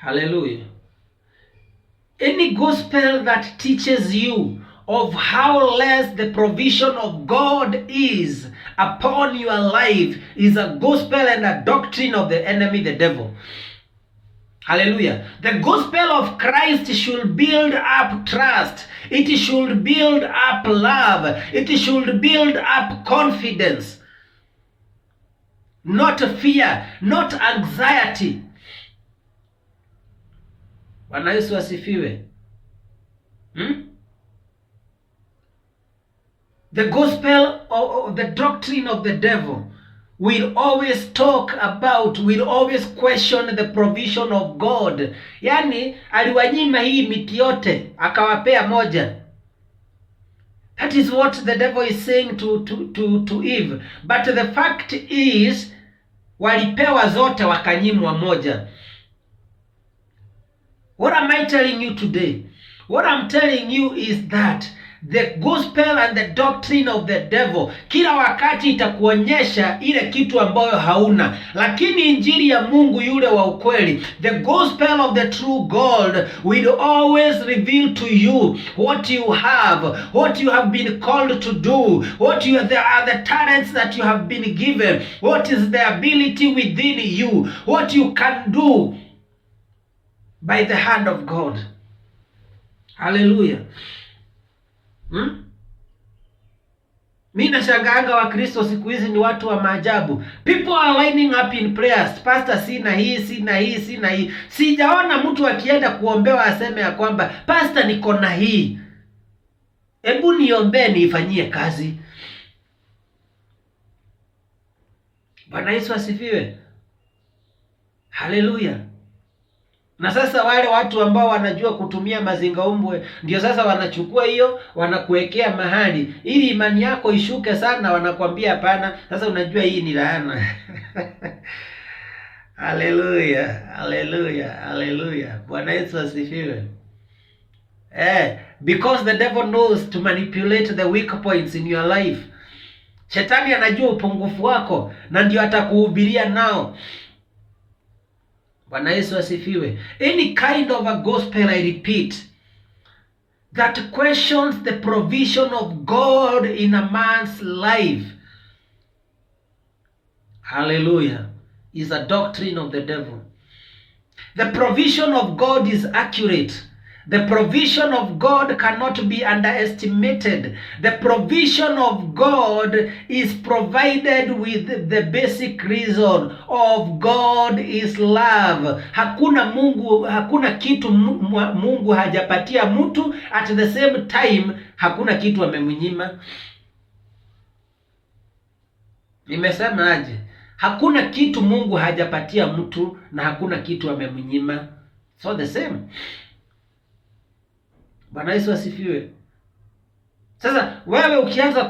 Hallelujah. Any gospel that teaches you of how less the provision of God is upon your life is a gospel and a doctrine of the enemy, the devil. Hallelujah. The gospel of Christ should build up trust. It should build up love. It should build up confidence. Not fear, not anxiety. Bwana Yesu asifiwe. The gospel of the doctrine of the devil will always talk about, will always question the provision of God. Yani aliwanyima hii miti yote akawapea moja. That is what the devil is saying to Eve. But the fact is walipewa zote wakanyimwa moja. What am I telling you today? What I'm telling you is that the gospel and the doctrine of the devil kila wakati itakuonyesha ile kitu ambayo hauna, lakini injili ya Mungu yule wa ukweli, the gospel of the true God, will always reveal to you what you have, what you have been called to do, what you are the talents that you have been given, what is the ability within you, what you can do by the hand of God. Hallelujah. Mimi nashangaanga Wakristo siku hizi ni watu wa maajabu. People are lining up in prayers. Pastor, sina hii. Sijaona mtu akienda kuombewa aseme ya kwamba pastor, niko na hii, hebu niombe niifanyie kazi. Bwana Yesu asifiwe. Hallelujah. Na sasa wale watu ambao wanajua kutumia mazingaumbwe ndio sasa wanachukua hiyo wanakuwekea mahali ili imani yako ishuke sana, wanakwambia hapana, sasa unajua hii ni laana. Hallelujah. Bwana Yesu asifiwe. Because the devil knows to manipulate the weak points in your life. Shetani anajua upungufu wako na ndio atakuhubiria nao. Bwana Yesu asifiwe. Any kind of a gospel, I repeat, that questions the provision of God in a man's life, hallelujah, is a doctrine of the devil. The provision of God is accurate. The provision of God cannot be underestimated. The provision of God is provided with the basic reason of God is love. Hakuna kitu Mungu hajapatia mtu, at the same time hakuna kitu amemnyima. Nimesema aje? Hakuna kitu Mungu hajapatia mtu na hakuna kitu amemnyima. So the same. Bwana Yesu asifiwe. Sasa wewe ukianza